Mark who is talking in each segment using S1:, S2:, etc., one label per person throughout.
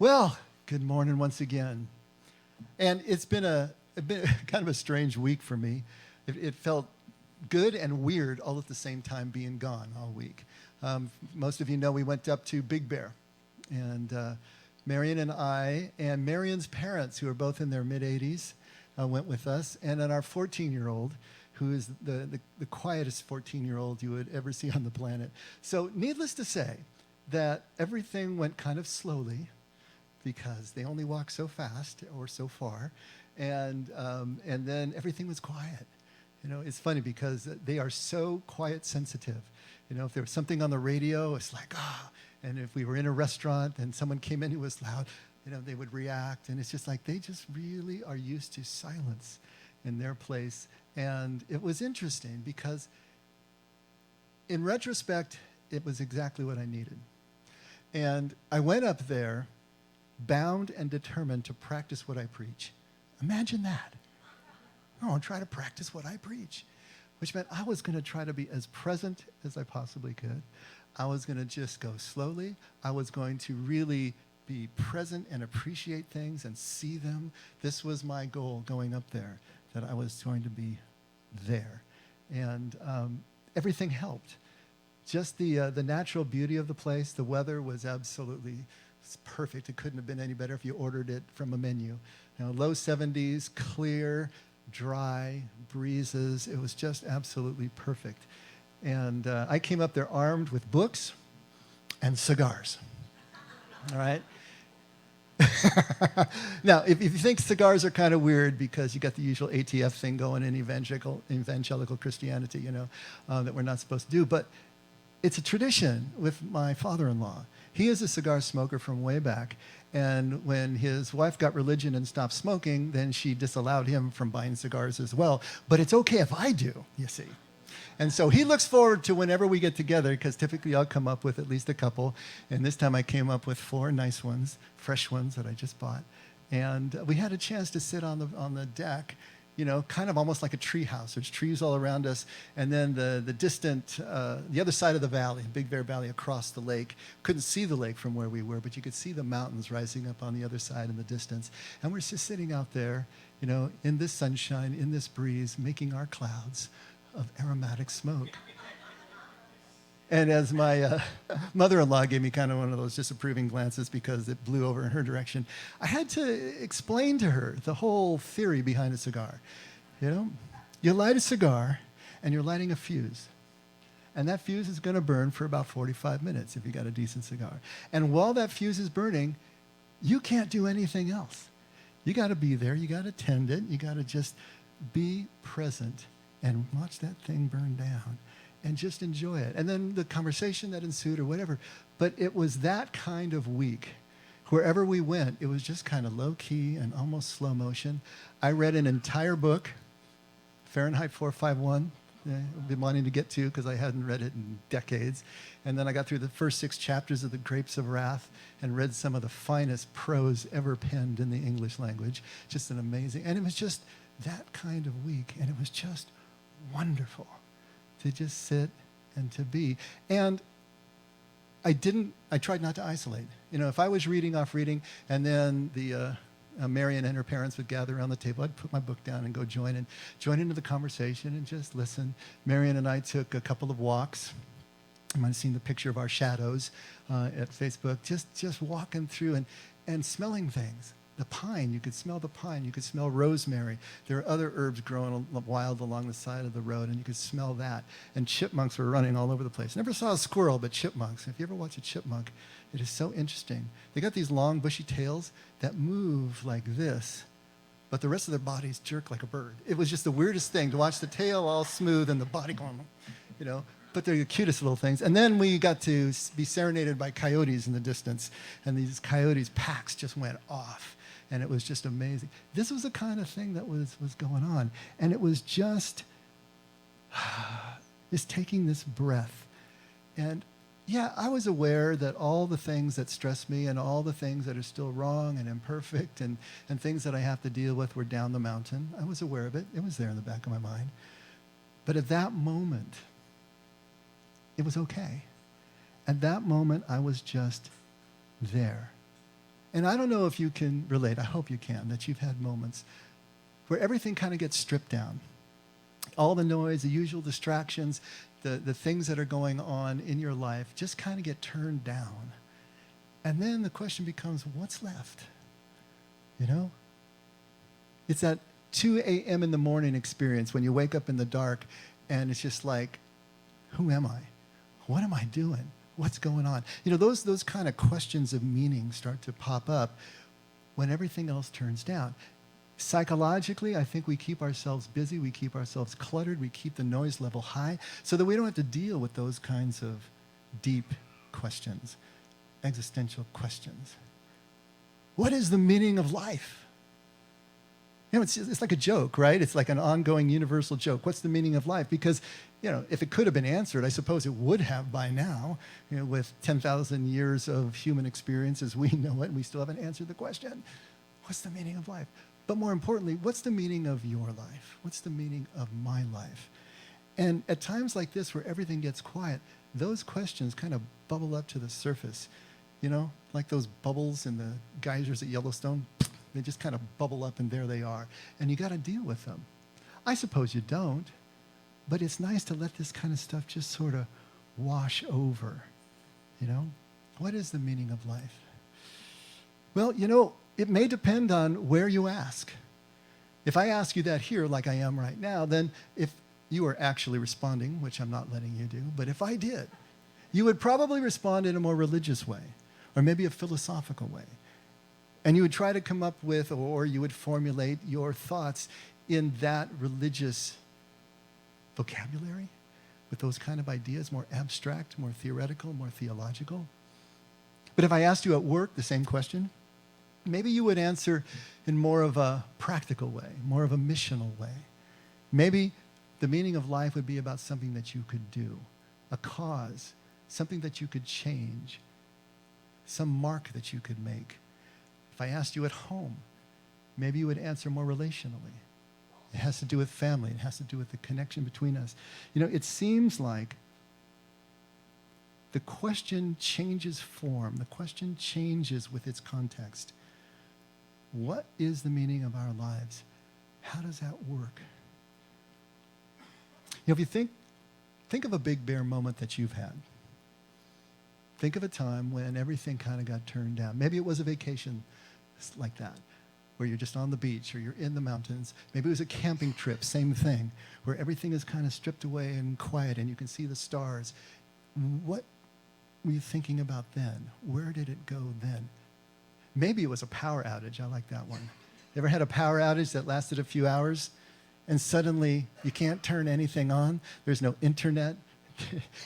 S1: Well, good morning once again. And it's been kind of a strange week for me. It felt good and weird all at the same time being gone all week. Most of you know we went up to Big Bear. And Marion and I and Marion's parents, who are both in their mid-80s, went with us. And then our 14-year-old, who is the quietest 14-year-old you would ever see on the planet. So needless to say that everything went kind of slowly, because they only walk so fast or so far, and then everything was quiet. You know, it's funny because they are so quiet sensitive. You know, if there was something on the radio, it's like, ah. And if we were in a restaurant and someone came in who was loud, you know, they would react. And it's just like they just really are used to silence in their place. And it was interesting because in retrospect, it was exactly what I needed. And I went up there bound and determined to practice what I preach. Imagine that. I want to try to practice what I preach, which meant I was going to try to be as present as I possibly could. I was going to just go slowly. I was going to really be present and appreciate things and see them. This was my goal going up there, that I was going to be there. And everything helped. Just the natural beauty of the place. The weather was absolutely perfect. It couldn't have been any better if you ordered it from a menu. You know, low 70s, clear, dry, breezes. It was just absolutely perfect. And I came up there armed with books and cigars. All right? Now, if you think cigars are kind of weird because you got the usual ATF thing going in evangelical Christianity, you know, that we're not supposed to do, but it's a tradition with my father-in-law. He is a cigar smoker from way back, and when his wife got religion and stopped smoking, then she disallowed him from buying cigars as well. But it's okay if I do, you see. And so he looks forward to whenever we get together, because typically I'll come up with at least a couple. And this time I came up with 4 nice ones, fresh ones that I just bought. And we had a chance to sit on the deck, you know, kind of almost like a tree house. There's trees all around us. And then the distant, the other side of the valley, Big Bear Valley across the lake. Couldn't see the lake from where we were, but you could see the mountains rising up on the other side in the distance. And we're just sitting out there, you know, in this sunshine, in this breeze, making our clouds of aromatic smoke. And as my mother-in-law gave me kind of one of those disapproving glances because it blew over in her direction, I had to explain to her the whole theory behind a cigar. You know, you light a cigar and you're lighting a fuse. And that fuse is going to burn for about 45 minutes if you got a decent cigar. And while that fuse is burning, you can't do anything else. You got to be there. You got to tend it. You got to just be present and watch that thing burn down. And just enjoy it. And then the conversation that ensued or whatever. But it was that kind of week. Wherever we went, it was just kind of low-key and almost slow motion. I read an entire book, Fahrenheit 451, I've been wanting to get to because I hadn't read it in decades. And then I got through the first 6 chapters of The Grapes of Wrath and read some of the finest prose ever penned in the English language. Just an amazing, and it was just that kind of week. And it was just wonderful to just sit and to be. And I tried not to isolate. You know, if I was reading and then Marion and her parents would gather around the table, I'd put my book down and go join into the conversation and just listen. Marion and I took a couple of walks. You might have seen the picture of our shadows at Facebook, just walking through and smelling things. The pine, you could smell the pine. You could smell rosemary. There are other herbs growing wild along the side of the road, and you could smell that. And chipmunks were running all over the place. Never saw a squirrel, but chipmunks. If you ever watch a chipmunk, it is so interesting. They got these long, bushy tails that move like this, but the rest of their bodies jerk like a bird. It was just the weirdest thing to watch the tail all smooth and the body going, you know. But they're the cutest little things. And then we got to be serenaded by coyotes in the distance, and these coyotes' packs just went off. And it was just amazing. This was the kind of thing that was going on. And it was just taking this breath. And yeah, I was aware that all the things that stress me and all the things that are still wrong and imperfect and things that I have to deal with were down the mountain. I was aware of it. It was there in the back of my mind. But at that moment, it was okay. At that moment, I was just there. And I don't know if you can relate, I hope you can, that you've had moments where everything kind of gets stripped down. All the noise, the usual distractions, the things that are going on in your life just kind of get turned down. And then the question becomes, what's left? You know? It's that 2 a.m. in the morning experience when you wake up in the dark and it's just like, who am I? What am I doing? What's going on? You know, those kind of questions of meaning start to pop up when everything else turns down. Psychologically, I think we keep ourselves busy, we keep ourselves cluttered, we keep the noise level high so that we don't have to deal with those kinds of deep questions, existential questions. What is the meaning of life? You know, it's like a joke, right? It's like an ongoing universal joke. What's the meaning of life? Because, you know, if it could have been answered, I suppose it would have by now. You know, with 10,000 years of human experience as we know it, and we still haven't answered the question. What's the meaning of life? But more importantly, what's the meaning of your life? What's the meaning of my life? And at times like this where everything gets quiet, those questions kind of bubble up to the surface. You know, like those bubbles in the geysers at Yellowstone. They just kind of bubble up and there they are. And you got to deal with them. I suppose you don't, but it's nice to let this kind of stuff just sort of wash over. You know, what is the meaning of life? Well, you know, it may depend on where you ask. If I ask you that here like I am right now, then if you are actually responding, which I'm not letting you do, but if I did, you would probably respond in a more religious way or maybe a philosophical way. And you would try to come up with, or you would formulate your thoughts in that religious vocabulary, with those kind of ideas, more abstract, more theoretical, more theological. But if I asked you at work the same question, maybe you would answer in more of a practical way, more of a missional way. Maybe the meaning of life would be about something that you could do, a cause, something that you could change, some mark that you could make. If I asked you at home, maybe you would answer more relationally. It has to do with family. It has to do with the connection between us. You know, it seems like the question changes form. The question changes with its context. What is the meaning of our lives? How does that work? You know, if you think of a big bear moment that you've had. Think of a time when everything kind of got turned down. Maybe it was a vacation like that, where you're just on the beach or you're in the mountains. Maybe it was a camping trip, same thing, where everything is kind of stripped away and quiet and you can see the stars. What were you thinking about then? Where did it go then? Maybe it was a power outage. I like that one. You ever had a power outage that lasted a few hours and suddenly you can't turn anything on? There's no internet.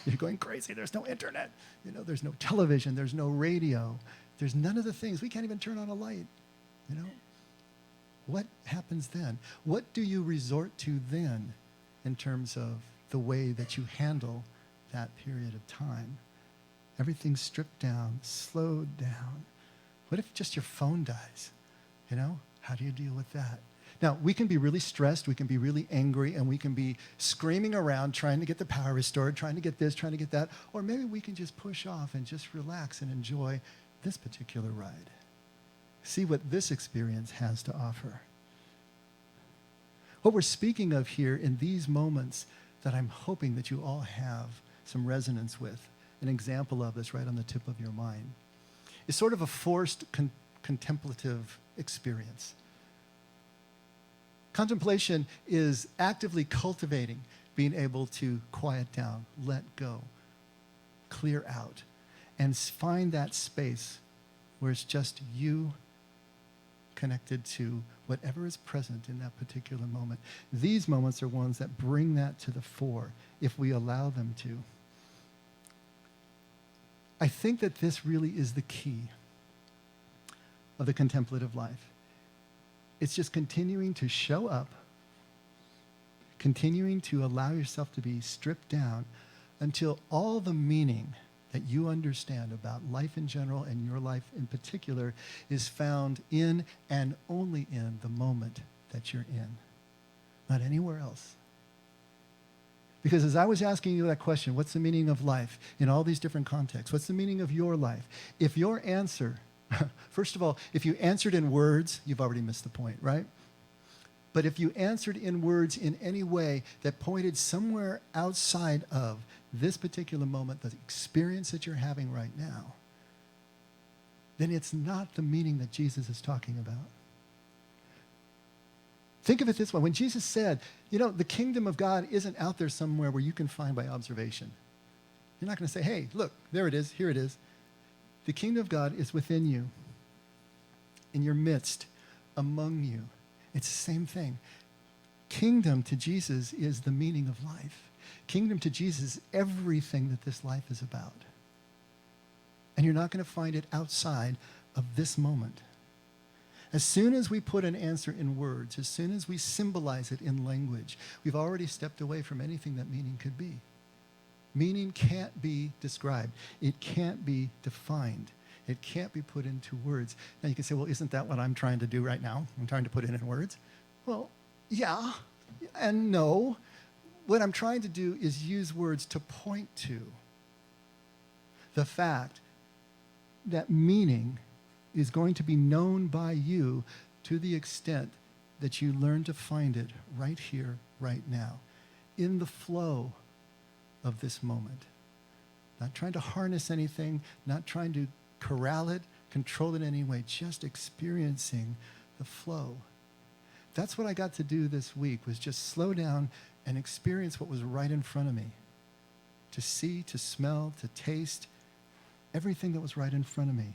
S1: You're going crazy. There's no internet. You know, there's no television. There's no radio. There's none of the things. We can't even turn on a light. You know? What happens then? What do you resort to then in terms of the way that you handle that period of time? Everything's stripped down, slowed down. What if just your phone dies? You know? How do you deal with that? Now, we can be really stressed, we can be really angry, and we can be screaming around trying to get the power restored, trying to get this, trying to get that. Or maybe we can just push off and just relax and enjoy this particular ride. See what this experience has to offer. What we're speaking of here in these moments that I'm hoping that you all have some resonance with, an example of this right on the tip of your mind, is sort of a forced contemplative experience. Contemplation is actively cultivating being able to quiet down, let go, clear out, and find that space where it's just you connected to whatever is present in that particular moment. These moments are ones that bring that to the fore if we allow them to. I think that this really is the key of the contemplative life. It's just continuing to show up, continuing to allow yourself to be stripped down until all the meaning that you understand about life in general and your life in particular is found in and only in the moment that you're in, not anywhere else. Because as I was asking you that question, what's the meaning of life in all these different contexts? What's the meaning of your life? If your answer First of all, if you answered in words, you've already missed the point, right? But if you answered in words in any way that pointed somewhere outside of this particular moment, the experience that you're having right now, then it's not the meaning that Jesus is talking about. Think of it this way. When Jesus said, the kingdom of God isn't out there somewhere where you can find by observation. You're not going to say, hey, look, there it is, here it is. The kingdom of God is within you, in your midst, among you. It's the same thing. Kingdom to Jesus is the meaning of life. Kingdom to Jesus is everything that this life is about. And you're not going to find it outside of this moment. As soon as we put an answer in words, as soon as we symbolize it in language, we've already stepped away from anything that meaning could be. Meaning can't be described. It can't be defined. It can't be put into words. Now you can say, well, isn't that what I'm trying to do right now? I'm trying to put it in words. Well, yeah and no. What I'm trying to do is use words to point to the fact that meaning is going to be known by you to the extent that you learn to find it right here, right now, in the flow of this moment. Not trying to harness anything, not trying to corral it, control it in any way, just experiencing the flow. That's what I got to do this week, was just slow down and experience what was right in front of me. To see, to smell, to taste, everything that was right in front of me.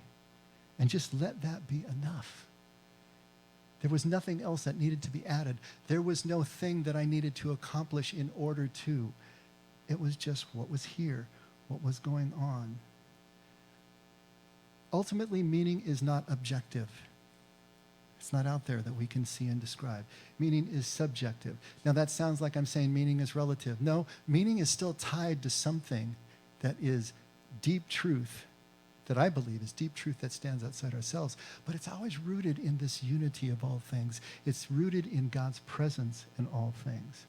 S1: And just let that be enough. There was nothing else that needed to be added. There was no thing that I needed to accomplish in order to. It was just what was here, what was going on. Ultimately, meaning is not objective. It's not out there that we can see and describe. Meaning is subjective. Now that sounds like I'm saying meaning is relative. No, meaning is still tied to something that is deep truth, that I believe is deep truth that stands outside ourselves. But it's always rooted in this unity of all things. It's rooted in God's presence in all things.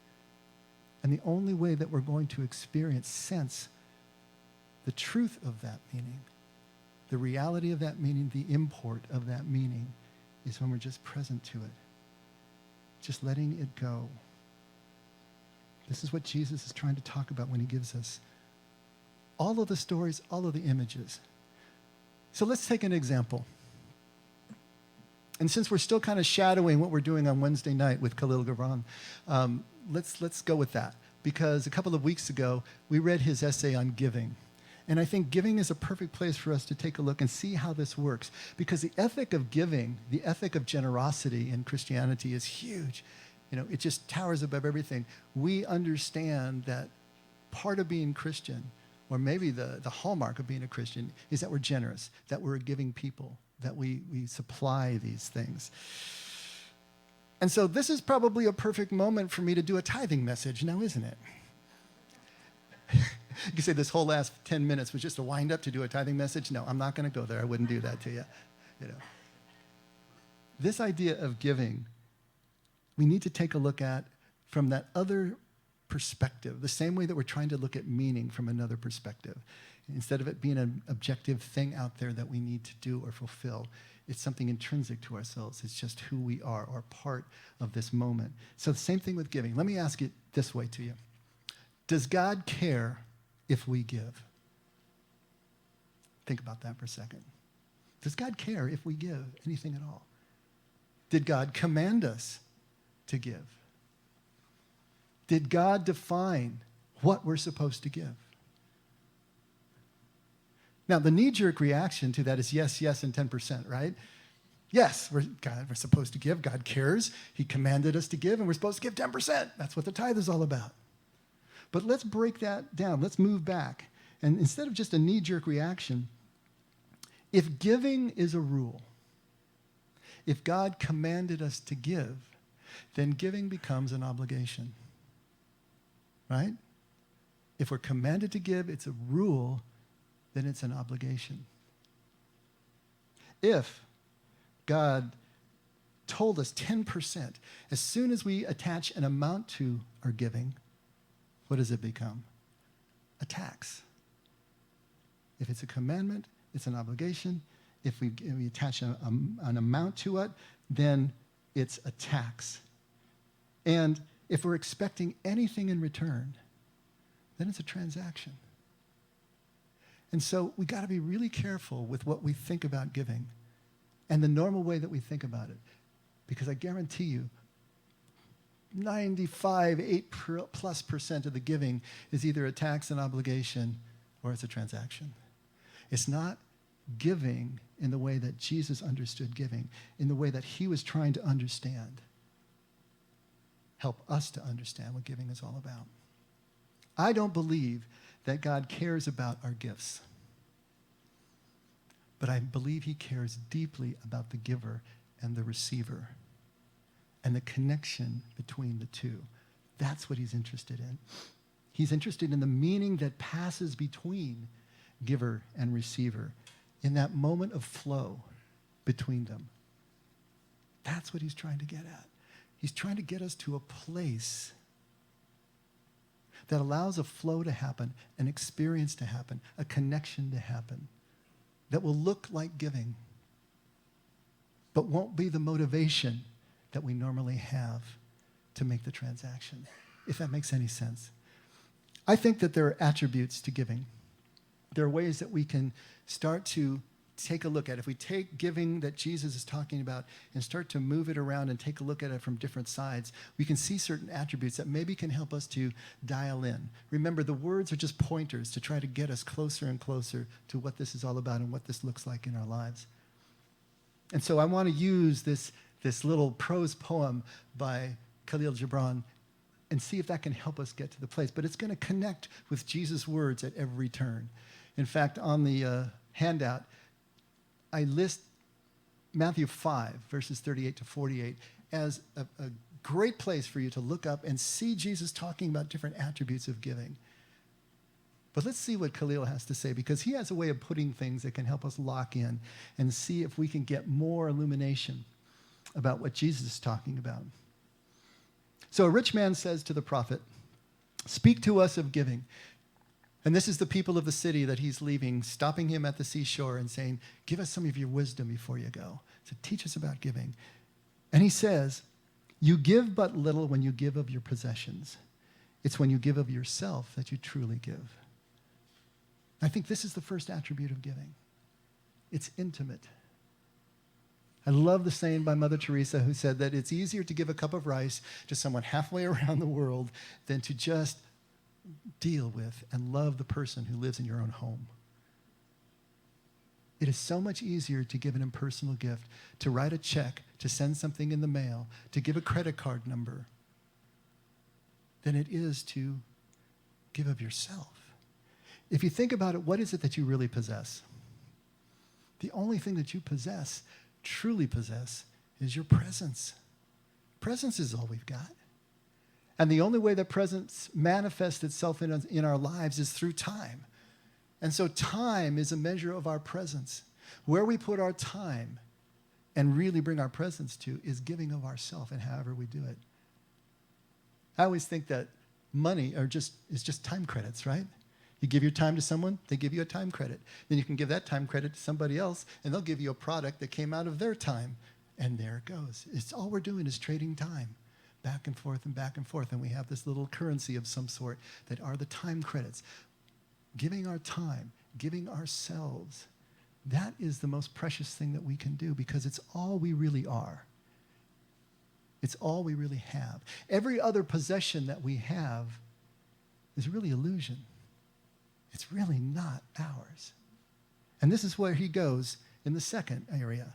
S1: And the only way that we're going to experience, sense the truth of that meaning, the reality of that meaning, the import of that meaning, is when we're just present to it. Just letting it go. This is what Jesus is trying to talk about when he gives us all of the stories, all of the images. So let's take an example. And since we're still kind of shadowing what we're doing on Wednesday night with Khalil Gibran, let's go with that. Because a couple of weeks ago, we read his essay on giving. And I think giving is a perfect place for us to take a look and see how this works. Because the ethic of giving, the ethic of generosity in Christianity is huge. It just towers above everything. We understand that part of being Christian, or maybe the hallmark of being a Christian, is that we're generous, that we're a giving people, that we supply these things. And so this is probably a perfect moment for me to do a tithing message now, isn't it? You can say this whole last 10 minutes was just a wind up to do a tithing message. No, I'm not going to go there. I wouldn't do that to you. This idea of giving, we need to take a look at from that other perspective, the same way that we're trying to look at meaning from another perspective. Instead of it being an objective thing out there that we need to do or fulfill, it's something intrinsic to ourselves. It's just who we are, or part of this moment. So the same thing with giving. Let me ask it this way to you. Does God care if we give? Think about that for a second. Does God care if we give anything at all? Did God command us to give? Did God define what we're supposed to give? Now, the knee-jerk reaction to that is yes, yes, and 10%, right? Yes, we're supposed to give. God cares. He commanded us to give, and we're supposed to give 10%. That's what the tithe is all about. But let's break that down. Let's move back. And instead of just a knee-jerk reaction, if giving is a rule, if God commanded us to give, then giving becomes an obligation. Right? If we're commanded to give, it's a rule, then it's an obligation. If God told us 10%, as soon as we attach an amount to our giving, what does it become? A tax. If it's a commandment, it's an obligation. if we attach an amount to it, then it's a tax. And if we're expecting anything in return, then it's a transaction. And so we got to be really careful with what we think about giving and the normal way that we think about it. Because I guarantee you, 8+ % of the giving is either a tax, an obligation, or it's a transaction. It's not giving in the way that Jesus understood giving, in the way that he was trying to understand. Help us to understand what giving is all about. I don't believe that God cares about our gifts, but I believe he cares deeply about the giver and the receiver and the connection between the two. That's what he's interested in. He's interested in the meaning that passes between giver and receiver, in that moment of flow between them. That's what he's trying to get at. He's trying to get us to a place that allows a flow to happen, an experience to happen, a connection to happen that will look like giving, but won't be the motivation that we normally have to make the transaction, if that makes any sense. I think that there are attributes to giving. There are ways that we can start to take a look at. If we take giving that Jesus is talking about and start to move it around and take a look at it from different sides, we can see certain attributes that maybe can help us to dial in. Remember, the words are just pointers to try to get us closer and closer to what this is all about and what this looks like in our lives. And so I want to use this little prose poem by Khalil Gibran and see if that can help us get to the place. But it's going to connect with Jesus' words at every turn. In fact, on the handout, I list Matthew 5, verses 38 to 48, as a great place for you to look up and see Jesus talking about different attributes of giving. But let's see what Khalil has to say, because he has a way of putting things that can help us lock in and see if we can get more illumination about what Jesus is talking about. So a rich man says to the prophet, "Speak to us of giving." And this is the people of the city that he's leaving, stopping him at the seashore and saying, "Give us some of your wisdom before you go. So teach us about giving." And he says, "You give but little when you give of your possessions. It's when you give of yourself that you truly give." I think this is the first attribute of giving. It's intimate. I love the saying by Mother Teresa, who said that it's easier to give a cup of rice to someone halfway around the world than to just deal with and love the person who lives in your own home. It is so much easier to give an impersonal gift, to write a check, to send something in the mail, to give a credit card number, than it is to give of yourself. If you think about it, what is it that you really possess? The only thing that you possess, truly possess, is your presence. Presence is all we've got. And the only way that presence manifests itself in our lives is through time. And so time is a measure of our presence. Where we put our time and really bring our presence to is giving of ourselves, and however we do it. I always think that money is just time credits, right? You give your time to someone, they give you a time credit. Then you can give that time credit to somebody else, and they'll give you a product that came out of their time. And there it goes. It's all we're doing is trading time. Back and forth and back and forth. And we have this little currency of some sort that are the time credits. Giving our time, giving ourselves, that is the most precious thing that we can do, because it's all we really are. It's all we really have. Every other possession that we have is really illusion. It's really not ours. And this is where he goes in the second area.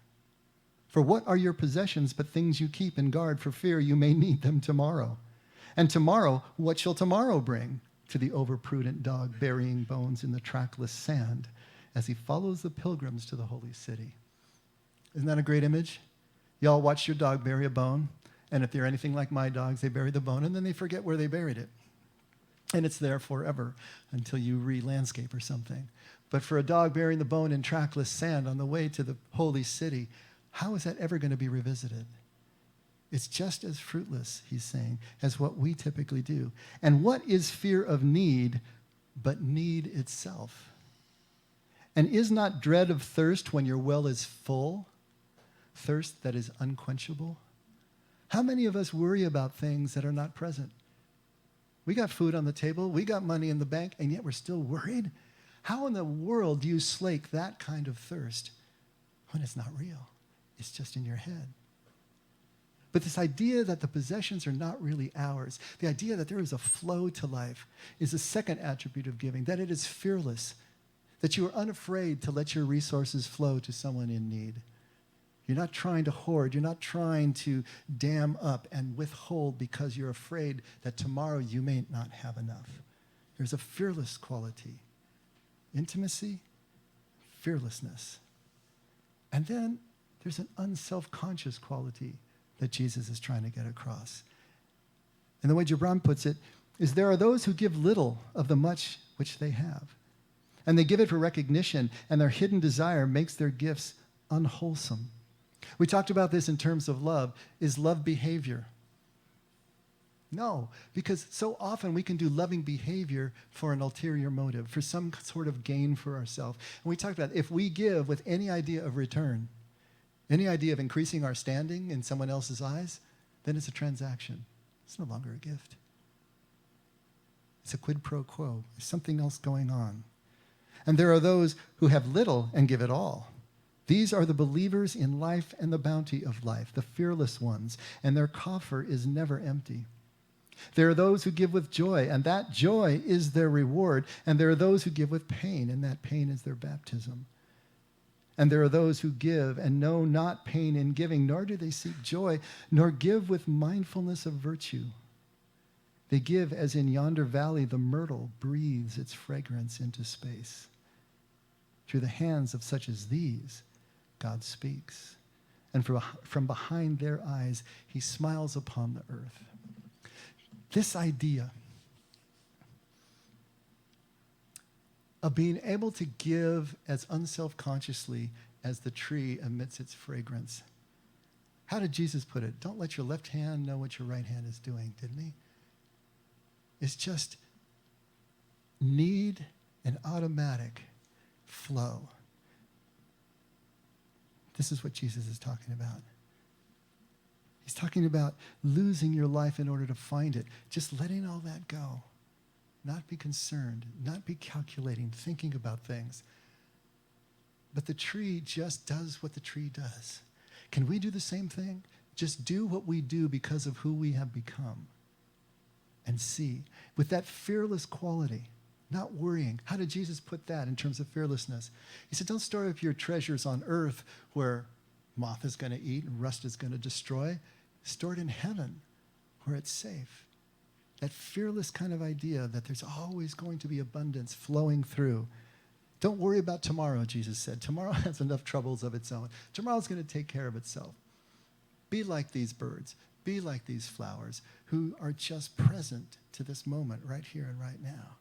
S1: For what are your possessions but things you keep and guard for fear you may need them tomorrow? And tomorrow, what shall tomorrow bring? To the overprudent dog burying bones in the trackless sand as he follows the pilgrims to the holy city. Isn't that a great image? Y'all watch your dog bury a bone, and if they're anything like my dogs, they bury the bone and then they forget where they buried it. And it's there forever until you re-landscape or something. But for a dog burying the bone in trackless sand on the way to the holy city, how is that ever going to be revisited? It's just as fruitless, he's saying, as what we typically do. And what is fear of need but need itself? And is not dread of thirst when your well is full, thirst that is unquenchable? How many of us worry about things that are not present? We got food on the table, we got money in the bank, and yet we're still worried? How in the world do you slake that kind of thirst when it's not real? It's just in your head. But this idea that the possessions are not really ours, the idea that there is a flow to life, is a second attribute of giving, that it is fearless, that you are unafraid to let your resources flow to someone in need. You're not trying to hoard. You're not trying to dam up and withhold because you're afraid that tomorrow you may not have enough. There's a fearless quality. Intimacy, fearlessness. And then there's an unself-conscious quality that Jesus is trying to get across. And the way Gibran puts it is there are those who give little of the much which they have. And they give it for recognition, and their hidden desire makes their gifts unwholesome. We talked about this in terms of love. Is love behavior? No, because so often we can do loving behavior for an ulterior motive, for some sort of gain for ourselves. And we talked about if we give with any idea of return, any idea of increasing our standing in someone else's eyes, then it's a transaction. It's no longer a gift. It's a quid pro quo. There's something else going on. And there are those who have little and give it all. These are the believers in life and the bounty of life, the fearless ones, and their coffer is never empty. There are those who give with joy, and that joy is their reward. And there are those who give with pain, and that pain is their baptism. And there are those who give and know not pain in giving, nor do they seek joy, nor give with mindfulness of virtue. They give as in yonder valley the myrtle breathes its fragrance into space. Through the hands of such as these, God speaks. And from behind their eyes, he smiles upon the earth. This idea of being able to give as unselfconsciously as the tree emits its fragrance. How did Jesus put it? Don't let your left hand know what your right hand is doing, didn't he? It's just need an automatic flow. This is what Jesus is talking about. He's talking about losing your life in order to find it. Just letting all that go. Not be concerned, not be calculating, thinking about things. But the tree just does what the tree does. Can we do the same thing? Just do what we do because of who we have become. And see, with that fearless quality, not worrying. How did Jesus put that in terms of fearlessness? He said, don't store up your treasures on earth where moth is going to eat and rust is going to destroy. Store it in heaven where it's safe. That fearless kind of idea that there's always going to be abundance flowing through. Don't worry about tomorrow, Jesus said. Tomorrow has enough troubles of its own. Tomorrow's going to take care of itself. Be like these birds. Be like these flowers who are just present to this moment right here and right now.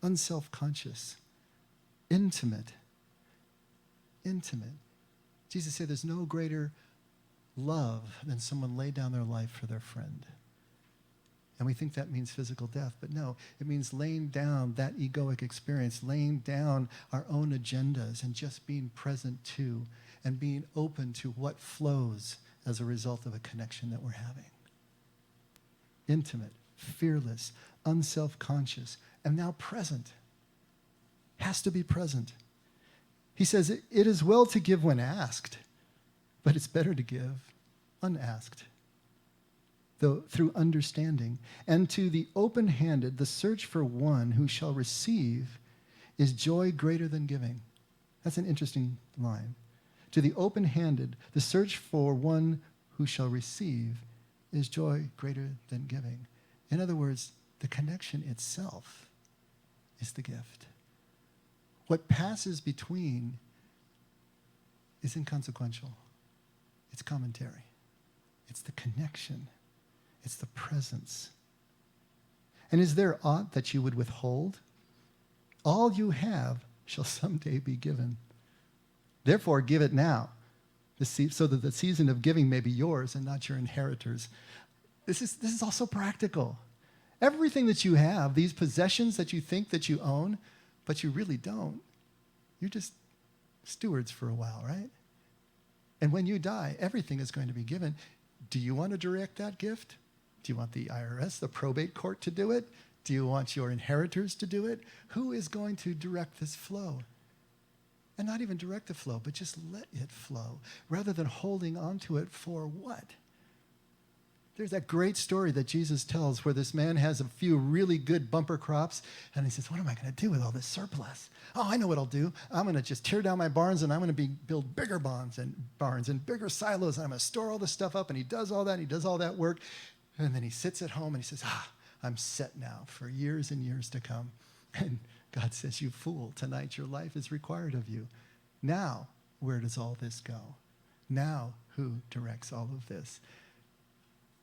S1: Unselfconscious. Intimate. Intimate. Jesus said there's no greater love than someone lay down their life for their friend. And we think that means physical death, but no, it means laying down that egoic experience, laying down our own agendas and just being present to and being open to what flows as a result of a connection that we're having. Intimate, fearless, unselfconscious, and now present. Has to be present. He says, it is well to give when asked, but it's better to give unasked, though through understanding. And to the open-handed, the search for one who shall receive is joy greater than giving. That's an interesting line. To the open-handed, the search for one who shall receive is joy greater than giving. In other words, the connection itself is the gift. What passes between is inconsequential. It's commentary. It's the connection. It's the presence. And is there aught that you would withhold? All you have shall someday be given. Therefore, give it now, so that the season of giving may be yours and not your inheritors. This is also practical. Everything that you have, these possessions that you think that you own, but you really don't, You're just stewards for a while, right? And when you die, everything is going to be given. Do you want to direct that gift? Do you want the IRS, the probate court, to do it? Do you want your inheritors to do it? Who is going to direct this flow? And not even direct the flow, but just let it flow, rather than holding on to it for what? There's that great story that Jesus tells where this man has a few really good bumper crops, and he says, what am I going to do with all this surplus? Oh, I know what I'll do. I'm going to just tear down my barns, and I'm going to build bigger barns and bigger silos, and I'm going to store all this stuff up. And he does all that, and he does all that work. And then he sits at home, and he says, I'm set now for years and years to come. And God says, you fool, tonight your life is required of you. Now, where does all this go? Now, who directs all of this?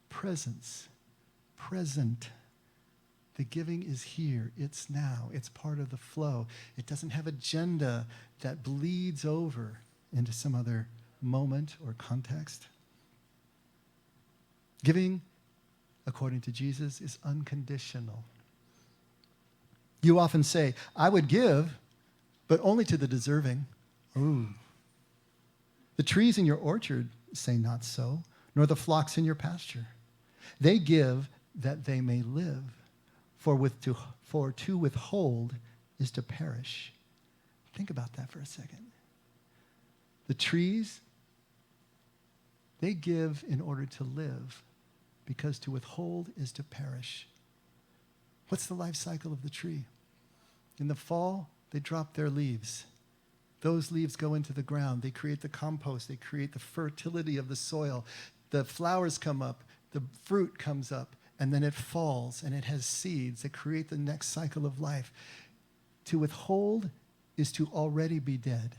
S1: Presence, present. The giving is here. It's now. It's part of the flow. It doesn't have agenda that bleeds over into some other moment or context. Giving, according to Jesus, is unconditional. You often say, I would give, but only to the deserving. Ooh. The trees in your orchard say not so, nor the flocks in your pasture. They give that they may live, for to withhold is to perish. Think about that for a second. The trees, they give in order to live, because to withhold is to perish. What's the life cycle of the tree? In the fall, they drop their leaves. Those leaves go into the ground. They create the compost. They create the fertility of the soil. The flowers come up. The fruit comes up. And then it falls, and it has seeds that create the next cycle of life. To withhold is to already be dead.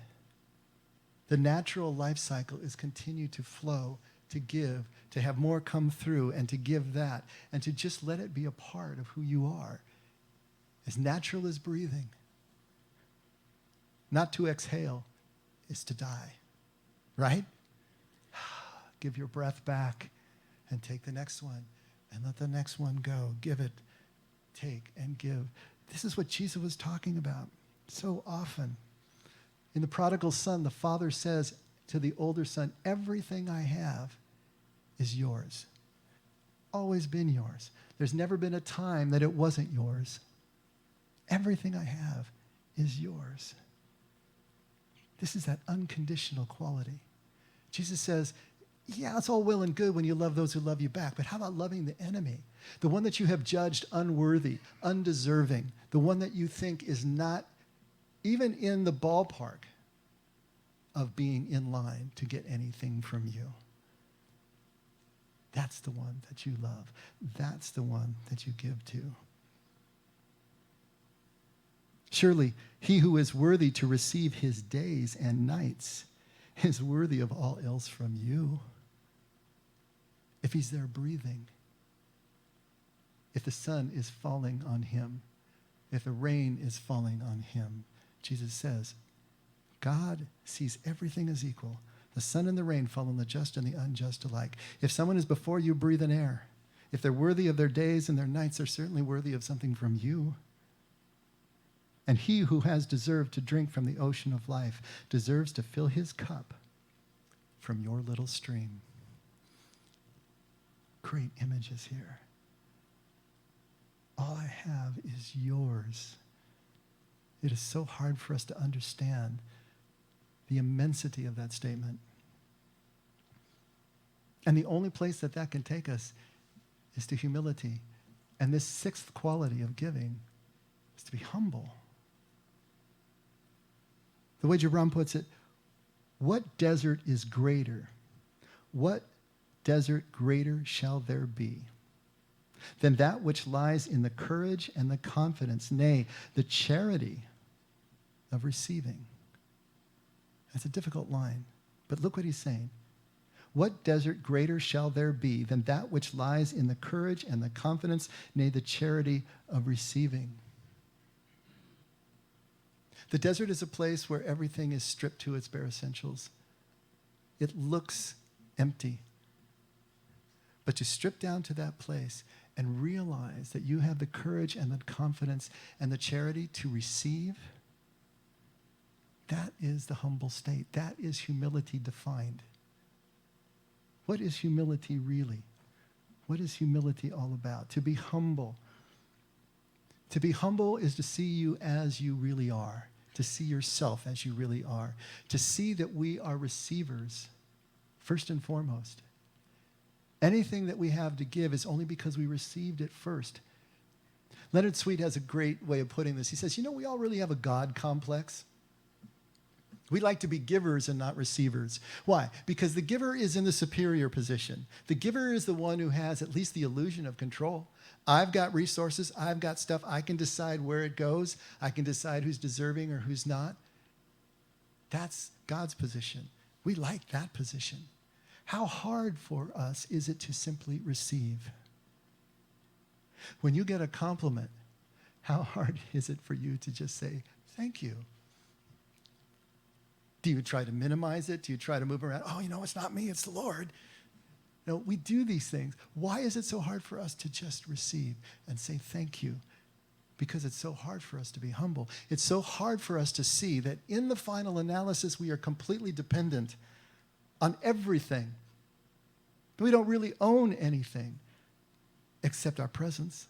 S1: The natural life cycle is continue to flow, to give, to have more come through, and to give that, and to just let it be a part of who you are. As natural as breathing. Not to exhale is to die, right? Give your breath back and take the next one, and let the next one go. Give it, take, and give. This is what Jesus was talking about so often. In the prodigal son, the father says to the older son, everything I have is yours. Always been yours. There's never been a time that it wasn't yours. Everything I have is yours. This is that unconditional quality. Jesus says, yeah, it's all well and good when you love those who love you back, but how about loving the enemy? The one that you have judged unworthy, undeserving, the one that you think is not even in the ballpark of being in line to get anything from you. That's the one that you love. That's the one that you give to. Surely he who is worthy to receive his days and nights is worthy of all else from you. If he's there breathing, if the sun is falling on him, if the rain is falling on him, Jesus says, God sees everything as equal. The sun and the rain fall on the just and the unjust alike. If someone is before you breathing air, if they're worthy of their days and their nights, they're certainly worthy of something from you. And he who has deserved to drink from the ocean of life deserves to fill his cup from your little stream. Great images here. All I have is yours. It is so hard for us to understand the immensity of that statement. And the only place that that can take us is to humility. And this sixth quality of giving is to be humble. The way Gibran puts it, what desert is greater? What desert greater shall there be than that which lies in the courage and the confidence, nay, the charity of receiving? That's a difficult line, but look what he's saying. What desert greater shall there be than that which lies in the courage and the confidence, nay, the charity of receiving? The desert is a place where everything is stripped to its bare essentials. It looks empty. But to strip down to that place and realize that you have the courage and the confidence and the charity to receive, That is the humble state. That is humility defined. What is humility really? What is humility all about? To be humble. To be humble is to see you as you really are, to see yourself as you really are, to see that we are receivers, first and foremost. Anything that we have to give is only because we received it first. Leonard Sweet has a great way of putting this. He says, we all really have a God complex. We like to be givers and not receivers. Why? Because the giver is in the superior position. The giver is the one who has at least the illusion of control. I've got resources. I've got stuff. I can decide where it goes. I can decide who's deserving or who's not. That's God's position. We like that position. How hard for us is it to simply receive? When you get a compliment, how hard is it for you to just say, thank you? Do you try to minimize it? Do you try to move around? Oh, it's not me, it's the Lord. No, we do these things. Why is it so hard for us to just receive and say thank you? Because it's so hard for us to be humble. It's so hard for us to see that in the final analysis, we are completely dependent on everything. We don't really own anything except our presence.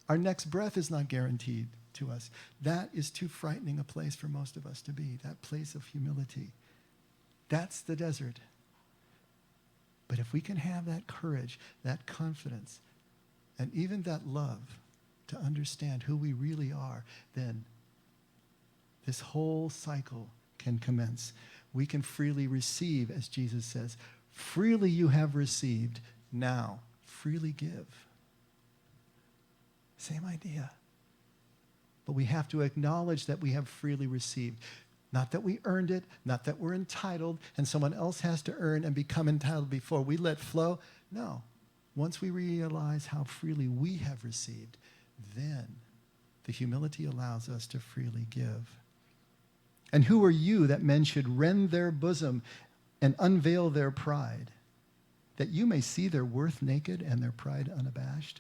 S1: Our next breath is not guaranteed to us. That is too frightening a place for most of us to be, that place of humility. That's the desert. But if we can have that courage, that confidence, and even that love to understand who we really are, then this whole cycle can commence. We can freely receive, as Jesus says, freely you have received, now freely give. Same idea. But we have to acknowledge that we have freely received. Not that we earned it, not that we're entitled, and someone else has to earn and become entitled before we let flow. No. Once we realize how freely we have received, then the humility allows us to freely give. And who are you that men should rend their bosom and unveil their pride, that you may see their worth naked and their pride unabashed?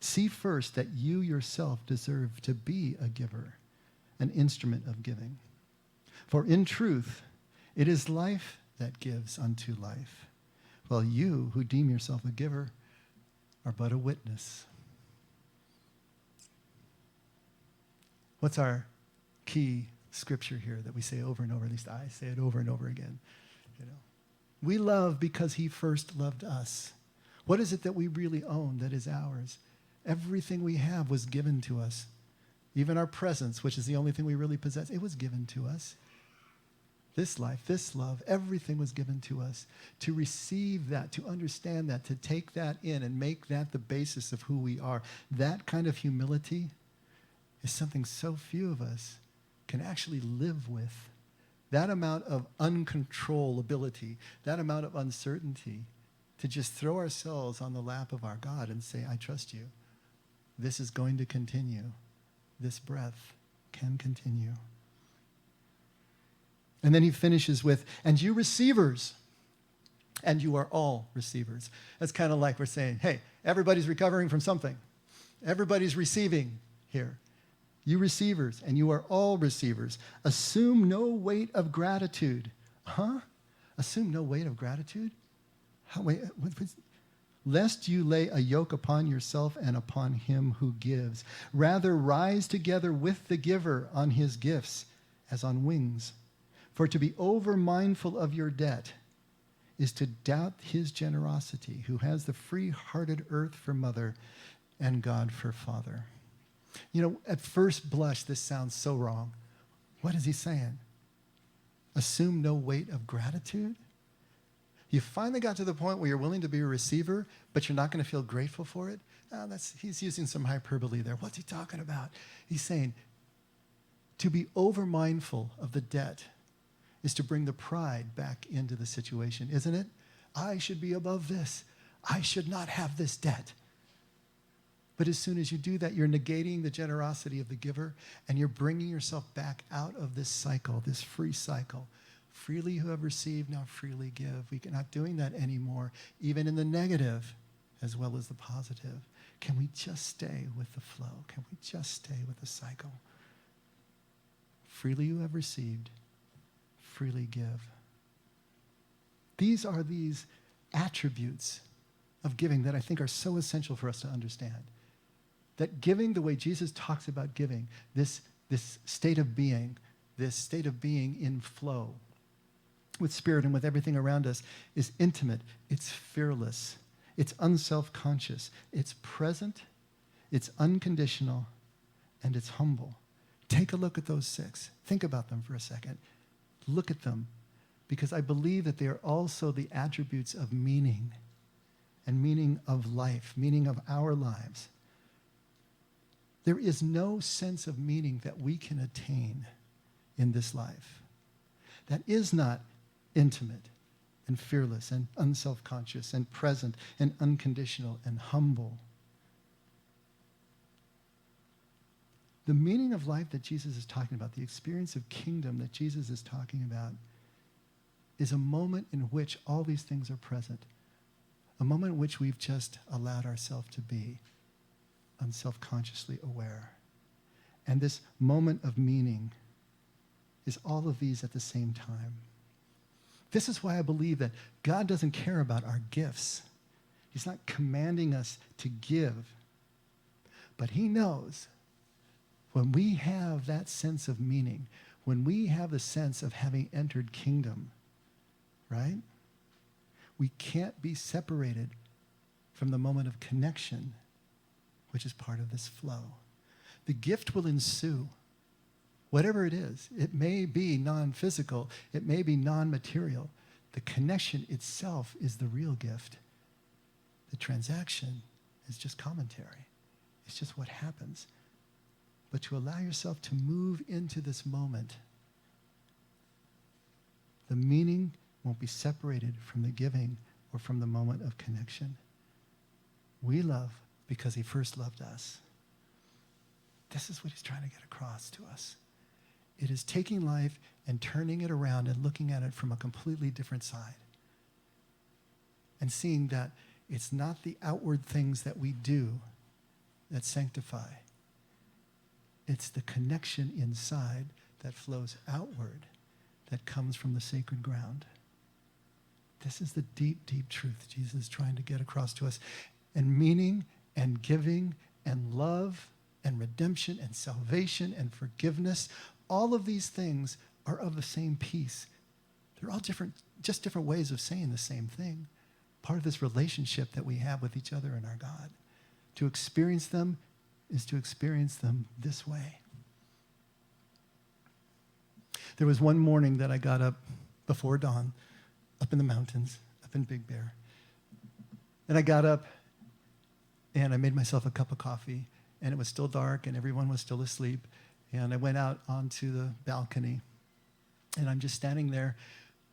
S1: See first that you yourself deserve to be a giver, an instrument of giving. For in truth, it is life that gives unto life, while you who deem yourself a giver are but a witness. What's our key scripture here that we say over and over? At least I say it over and over again. We love because he first loved us. What is it that we really own that is ours? Everything we have was given to us. Even our presence, which is the only thing we really possess, it was given to us. This life, this love, everything was given to us. To receive that, to understand that, to take that in and make that the basis of who we are, that kind of humility is something so few of us can actually live with. That amount of uncontrollability, that amount of uncertainty, to just throw ourselves on the lap of our God and say, I trust you. This is going to continue. This breath can continue. And then he finishes with, and you receivers, and you are all receivers. That's kind of like we're saying, hey, everybody's recovering from something. Everybody's receiving here. You receivers, and you are all receivers. Assume no weight of gratitude. Assume no weight of gratitude? Lest you lay a yoke upon yourself and upon him who gives. Rather, rise together with the giver on his gifts as on wings. For to be over-mindful of your debt is to doubt his generosity, who has the free-hearted earth for mother and God for father. At first blush, this sounds so wrong. What is he saying? Assume no weight of gratitude? You finally got to the point where you're willing to be a receiver, but you're not going to feel grateful for it? He's using some hyperbole there. What's he talking about? He's saying to be over-mindful of the debt is to bring the pride back into the situation, isn't it? I should be above this. I should not have this debt. But as soon as you do that, you're negating the generosity of the giver, and you're bringing yourself back out of this cycle, this free cycle. Freely you have received, now freely give. We're not doing that anymore, even in the negative as well as the positive. Can we just stay with the flow? Can we just stay with the cycle? freely you have received, freely give. These are these attributes of giving that I think are so essential for us to understand. That giving the way Jesus talks about giving, this state of being in flow with spirit and with everything around us, is intimate, it's fearless, it's unself-conscious, it's present, it's unconditional, and it's humble. Take a look at those 6. Think about them for a second. Look at them, because I believe that they are also the attributes of meaning and meaning of life, meaning of our lives. There is no sense of meaning that we can attain in this life that is not intimate and fearless and unself-conscious and present and unconditional and humble. The meaning of life that Jesus is talking about, the experience of kingdom that Jesus is talking about, is a moment in which all these things are present. A moment in which we've just allowed ourselves to be unself-consciously aware. And this moment of meaning is all of these at the same time. This is why I believe that God doesn't care about our gifts. He's not commanding us to give. But he knows when we have that sense of meaning, when we have the sense of having entered kingdom, right? We can't be separated from the moment of connection, which is part of this flow. The gift will ensue, whatever it is. It may be non-physical, it may be non-material. The connection itself is the real gift. The transaction is just commentary. It's just what happens. But to allow yourself to move into this moment, the meaning won't be separated from the giving or from the moment of connection. We love because he first loved us. This is what he's trying to get across to us. It is taking life and turning it around and looking at it from a completely different side. And seeing that it's not the outward things that we do that sanctify. It's the connection inside that flows outward that comes from the sacred ground. This is the deep, deep truth Jesus is trying to get across to us. And meaning and giving and love and redemption and salvation and forgiveness, all of these things are of the same piece. They're all different, just different ways of saying the same thing. Part of this relationship that we have with each other and our God. To experience them is to experience them this way. There was one morning that I got up before dawn, up in the mountains, up in Big Bear. And I got up and I made myself a cup of coffee, and it was still dark and everyone was still asleep. And I went out onto the balcony, and I'm just standing there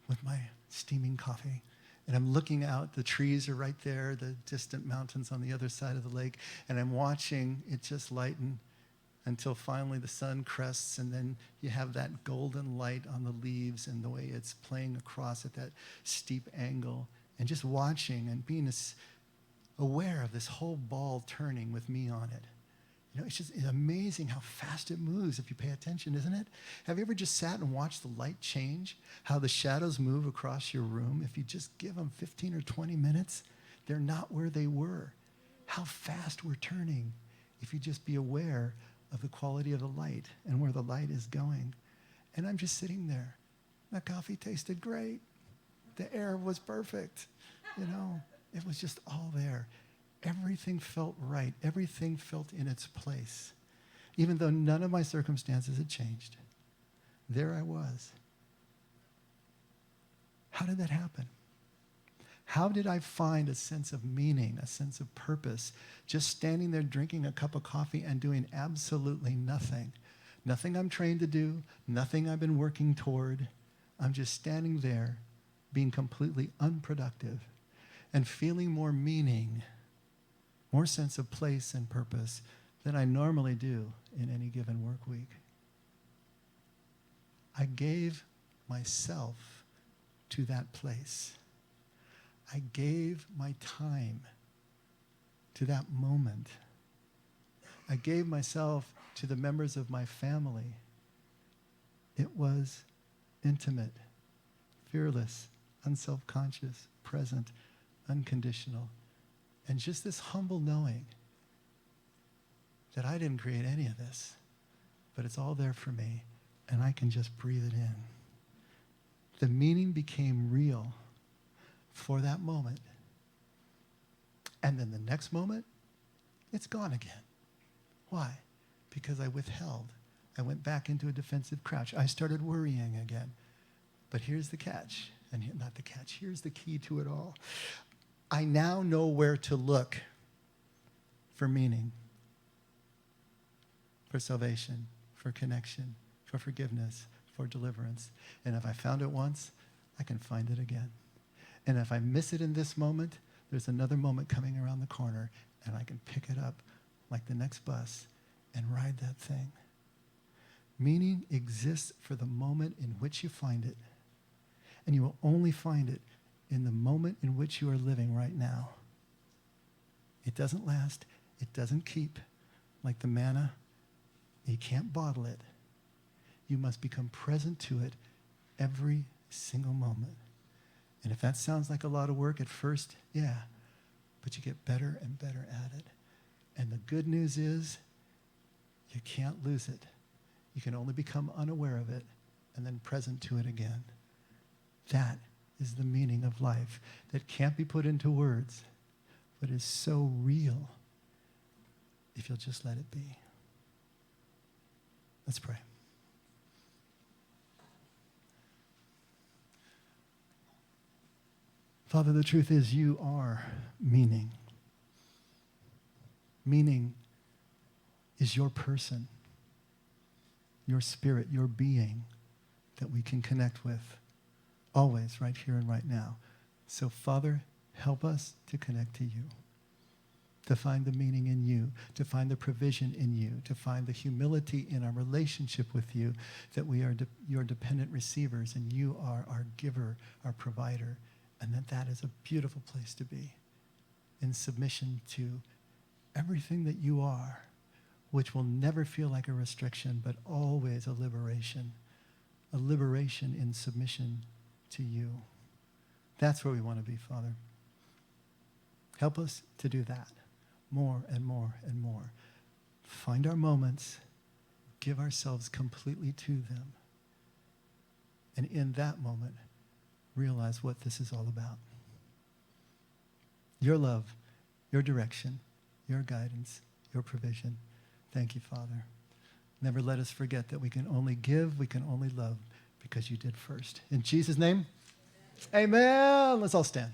S1: with my steaming coffee. And I'm looking out, the trees are right there, the distant mountains on the other side of the lake, and I'm watching it just lighten until finally the sun crests, and then you have that golden light on the leaves and the way it's playing across at that steep angle, and just watching and being aware of this whole ball turning with me on it. You know, it's amazing how fast it moves if you pay attention, isn't it? Have you ever just sat and watched the light change? How the shadows move across your room? If you just give them 15 or 20 minutes, they're not where they were. How fast we're turning if you just be aware of the quality of the light and where the light is going. And I'm just sitting there. My coffee tasted great. The air was perfect. You know, it was just all there. Everything felt right. Everything felt in its place. Even though none of my circumstances had changed. There I was. How did that happen? How did I find a sense of meaning, a sense of purpose, just standing there drinking a cup of coffee and doing absolutely nothing? Nothing I'm trained to do, nothing I've been working toward. I'm just standing there being completely unproductive and feeling more meaning, more sense of place and purpose than I normally do in any given work week. I gave myself to that place. I gave my time to that moment. I gave myself to the members of my family It was intimate, fearless, unself-conscious, present, unconditional. And just this humble knowing that I didn't create any of this, but it's all there for me, and I can just breathe it in. The meaning became real for that moment. And then the next moment, it's gone again. Why? Because I withheld. I went back into a defensive crouch. I started worrying again. But here's the catch, and not the catch, here's the key to it all. I now know where to look for meaning, for salvation, for connection, for forgiveness, for deliverance. And if I found it once, I can find it again. And if I miss it in this moment, there's another moment coming around the corner, and I can pick it up like the next bus and ride that thing. Meaning exists for the moment in which you find it. And you will only find it in the moment in which you are living right now. It doesn't last. It doesn't keep. Like the manna, you can't bottle it. You must become present to it every single moment. And if that sounds like a lot of work at first, yeah, but you get better and better at it. And the good news is you can't lose it. You can only become unaware of it and then present to it again. That is the meaning of life that can't be put into words, but is so real if you'll just let it be. Let's pray. Father, the truth is you are meaning. Meaning is your person, your spirit, your being that we can connect with always, right here and right now. So, Father, help us to connect to you, to find the meaning in you, to find the provision in you, to find the humility in our relationship with you, that we are your dependent receivers and you are our giver, our provider, and that is a beautiful place to be, in submission to everything that you are, which will never feel like a restriction, but always a liberation in submission to you. That's where we want to be, Father. Help us to do that more and more and more. Find our moments, give ourselves completely to them, and in that moment, realize what this is all about. Your love, your direction, your guidance, your provision. Thank you, Father. Never let us forget that we can only give, we can only love because you did first. In Jesus' name, amen. Let's all stand.